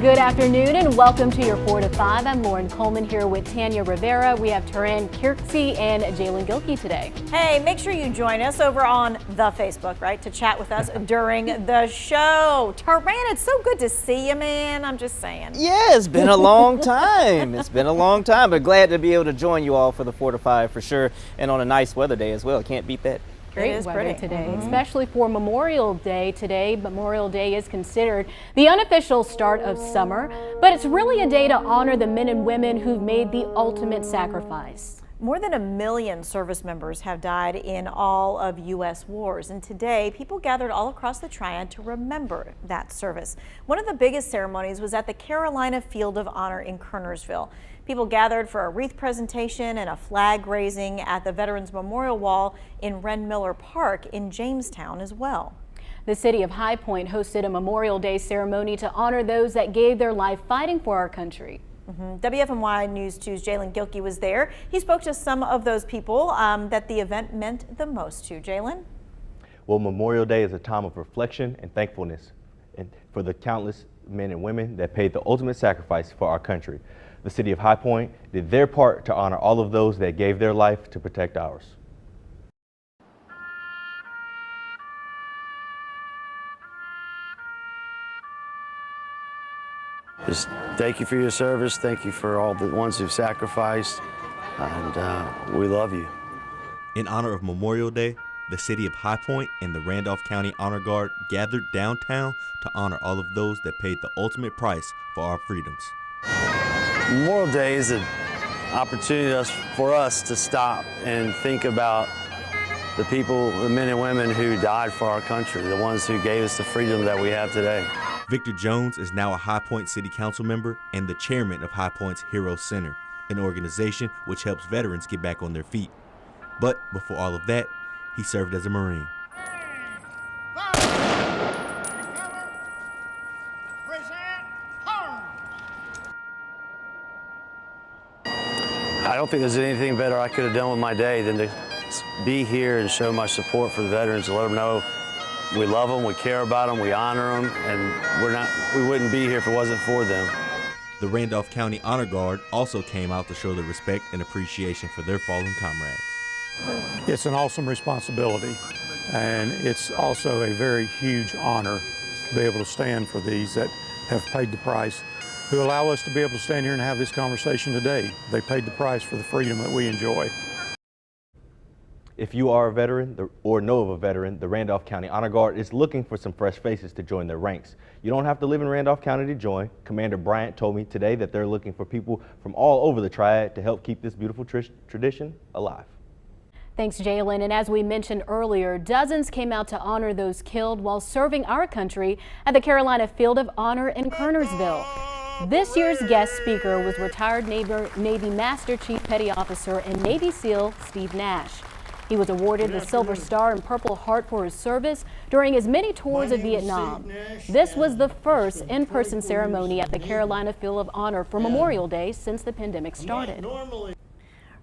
Good afternoon and welcome to your 4 to 5. I'm Lauren Coleman here with Tanya Rivera. We have Turan Kirksey and Jalen Gilkey today. Hey, make sure you join us over on the Facebook, right, to chat with us during the show. Turan, it's so good to see you, man. I'm just saying. Yeah, it's been a long time. It's been a long time, but glad to be able to join you all for the 4 to 5 for sure, and on a nice weather day as well. Can't beat that. Great weather today, especially for Memorial Day today. Memorial Day is considered the unofficial start of summer, but it's really a day to honor the men and women who've made the ultimate sacrifice. More than 1 million service members have died in all of U.S. wars, and today people gathered all across the Triad to remember that service. One of the biggest ceremonies was at the Carolina Field of Honor in Kernersville. People gathered for a wreath presentation and a flag raising at the Veterans Memorial Wall in Wren Miller Park in Jamestown as well. The city of High Point hosted a Memorial Day ceremony to honor those that gave their life fighting for our country. WFMY News 2's Jalen Gilkey was there. He spoke to some of those people that the event meant the most to. Jalen? Well, Memorial Day is a time of reflection and thankfulness for the countless men and women that paid the ultimate sacrifice for our country. The city of High Point did their part to honor all of those that gave their life to protect ours. Just thank you for your service. Thank you for all the ones who've sacrificed, and we love you. In honor of Memorial Day, the city of High Point and the Randolph County Honor Guard gathered downtown to honor all of those that paid the ultimate price for our freedoms. Memorial Day is an opportunity for us to stop and think about the people, the men and women who died for our country, the ones who gave us the freedom that we have today. Victor Jones is now a High Point City Council member and the chairman of High Point's Heroes Center, an organization which helps veterans get back on their feet. But before all of that, he served as a Marine. I don't think there's anything better I could have done with my day than to be here and show my support for the veterans, to let them know we love them, we care about them, we honor them, and we wouldn't be here if it wasn't for them. The Randolph County Honor Guard also came out to show their respect and appreciation for their fallen comrades. It's an awesome responsibility, and it's also a very huge honor to be able to stand for these that have paid the price, who allow us to be able to stand here and have this conversation today. They paid the price for the freedom that we enjoy. If you are a veteran or know of a veteran, the Randolph County Honor Guard is looking for some fresh faces to join their ranks. You don't have to live in Randolph County to join. Commander Bryant told me today that they're looking for people from all over the Triad to help keep this beautiful tradition alive. Thanks, Jalen. And as we mentioned earlier, dozens came out to honor those killed while serving our country at the Carolina Field of Honor in Kernersville. This year's guest speaker was retired Navy Master Chief Petty Officer and Navy SEAL Steve Nash. He was awarded the Silver Star and Purple Heart for his service during his many tours of Vietnam. This was the first in-person ceremony at the Carolina Field of Honor for Memorial Day since the pandemic started.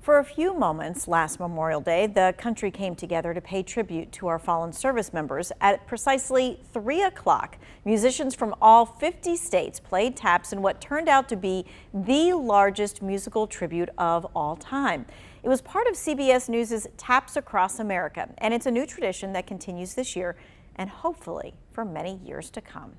For a few moments last Memorial Day, the country came together to pay tribute to our fallen service members. At precisely 3 o'clock, musicians from all 50 states played taps in what turned out to be the largest musical tribute of all time. It was part of CBS News' Taps Across America, and it's a new tradition that continues this year and hopefully for many years to come.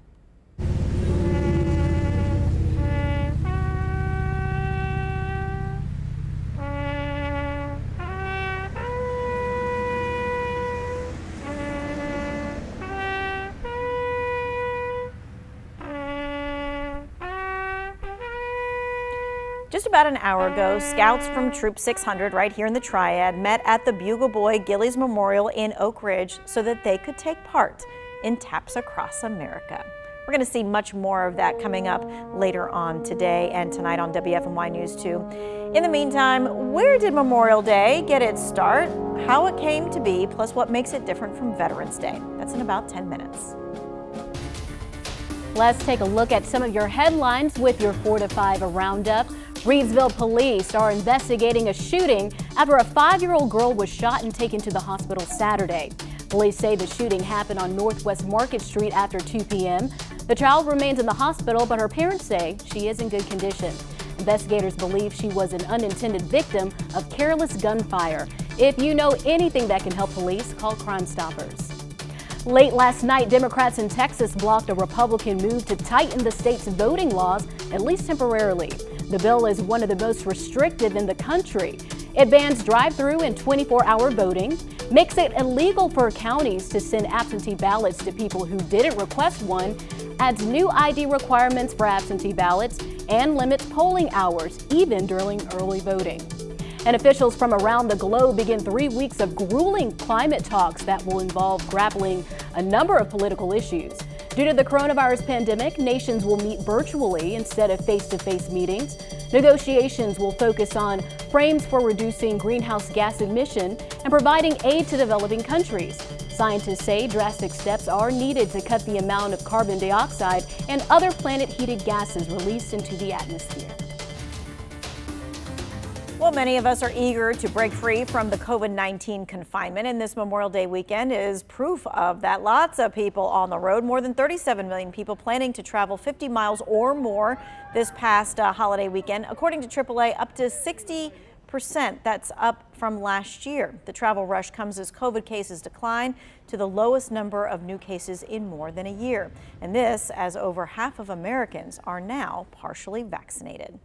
Just about an hour ago, scouts from Troop 600 right here in the Triad met at the Bugle Boy Gillies Memorial in Oak Ridge so that they could take part in Taps Across America. We're going to see much more of that coming up later on today and tonight on WFMY News 2. In the meantime, where did Memorial Day get its start, how it came to be, plus what makes it different from Veterans Day? That's in about 10 minutes. Let's take a look at some of your headlines with your 4 to 5 roundup. REIDSVILLE police are investigating a shooting after a 5-year-old girl was shot and taken to the hospital Saturday. Police say the shooting happened on Northwest Market Street after 2 p.m. The child remains in the hospital, but her parents say she is in good condition. Investigators believe she was an unintended victim of careless gunfire. If you know anything that can help police, call Crime Stoppers. Late last night, Democrats in Texas blocked a Republican move to tighten the state's voting laws, at least temporarily. The bill is one of the most restrictive in the country. It bans drive-through and 24-hour voting, makes it illegal for counties to send absentee ballots to people who didn't request one, adds new ID requirements for absentee ballots, and limits polling hours, even during early voting. And officials from around the globe begin 3 weeks of grueling climate talks that will involve grappling a number of political issues. Due to the coronavirus pandemic, nations will meet virtually instead of face-to-face meetings. Negotiations will focus on frames for reducing greenhouse gas emission and providing aid to developing countries. Scientists say drastic steps are needed to cut the amount of carbon dioxide and other planet-heated gases released into the atmosphere. Well, many of us are eager to break free from the COVID-19 confinement, and this Memorial Day weekend is proof of that. Lots of people on the road, more than 37 million people planning to travel 50 miles or more this past holiday weekend. According to AAA, up to 60%. That's up from last year. The travel rush comes as COVID cases decline to the lowest number of new cases in more than a year. And this as over half of Americans are now partially vaccinated.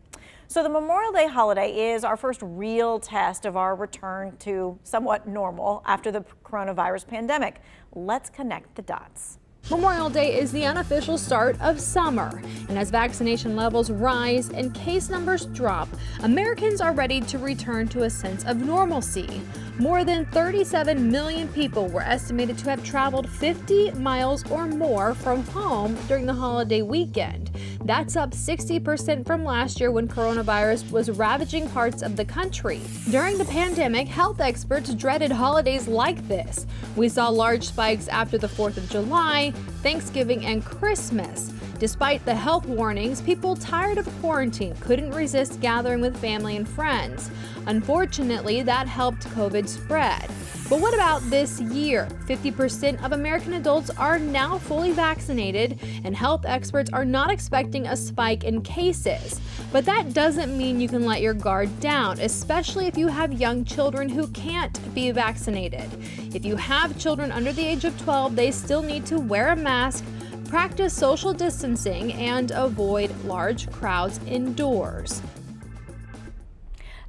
So the Memorial Day holiday is our first real test of our return to somewhat normal after the coronavirus pandemic. Let's connect the dots. Memorial Day is the unofficial start of summer, and as vaccination levels rise and case numbers drop, Americans are ready to return to a sense of normalcy. More than 37 million people were estimated to have traveled 50 miles or more from home during the holiday weekend. That's up 60% from last year when coronavirus was ravaging parts of the country. During the pandemic, health experts dreaded holidays like this. We saw large spikes after the 4th of July, Thanksgiving, and Christmas. Despite the health warnings, people tired of quarantine couldn't resist gathering with family and friends. Unfortunately, that helped COVID spread. But what about this year? 50% of American adults are now fully vaccinated, and health experts are not expecting a spike in cases. But that doesn't mean you can let your guard down, especially if you have young children who can't be vaccinated. If you have children under the age of 12, they still need to wear a mask, practice social distancing, and avoid large crowds indoors.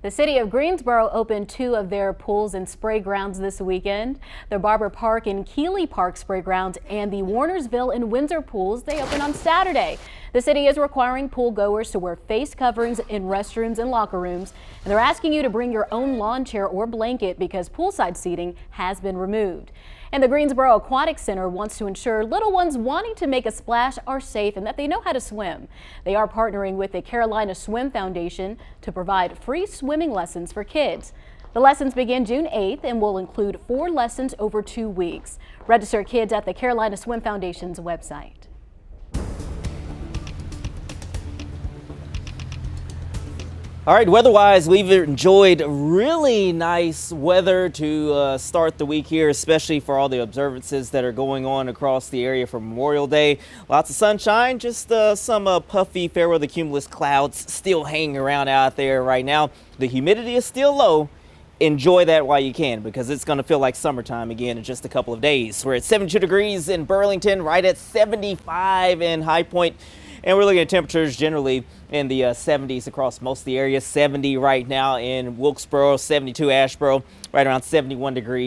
The city of Greensboro opened 2 of their pools and spray grounds this weekend. The Barber Park and Keeley Park spray grounds and the Warnersville and Windsor pools, they opened on Saturday. The city is requiring pool goers to wear face coverings in restrooms and locker rooms, and they're asking you to bring your own lawn chair or blanket because poolside seating has been removed. And the Greensboro Aquatic Center wants to ensure little ones wanting to make a splash are safe and that they know how to swim. They are partnering with the Carolina Swim Foundation to provide free swimming lessons for kids. The lessons begin June 8th and will include 4 lessons over 2 weeks. Register kids at the Carolina Swim Foundation's website. All right, weather-wise, we've enjoyed really nice weather to start the week here, especially for all the observances that are going on across the area for Memorial Day. Lots of sunshine, just some puffy fair weather cumulus clouds still hanging around out there right now. The humidity is still low. Enjoy that while you can because it's going to feel like summertime again in just a couple of days. We're at 72 degrees in Burlington, right at 75 in High Point. And we're looking at temperatures generally in the 70s across most of the area. 70 right now in Wilkesboro, 72 Asheboro, right around 71 degrees.